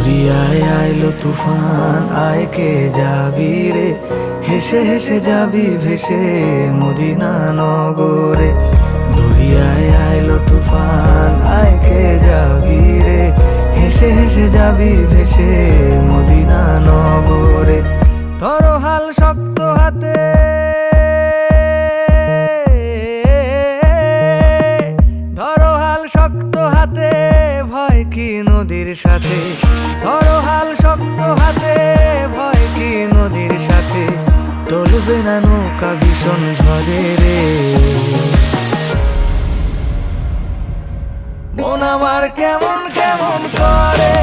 দরিয়ায় আইলো তুফান, আয় কে যাবি রে, হেসে হেসে যাবি ভেসে মদিনা নগরে। দরিয়ায় আইলো তুফান, আয় কে যাবি রে, হেসে হেসে যাবি ভেসে মদিনা নগরে। ধরো হাল শক্ত হাতে, ধরো হাল শক্ত হাতে, ভয় কি নদীর সাথে। ধরো হাল শক্ত হাতে, ভয় কি নদীর সাথে। টলবে না নৌকা ভীষণ ঝড়ে রে, মন আমার কেমন কেমন করে।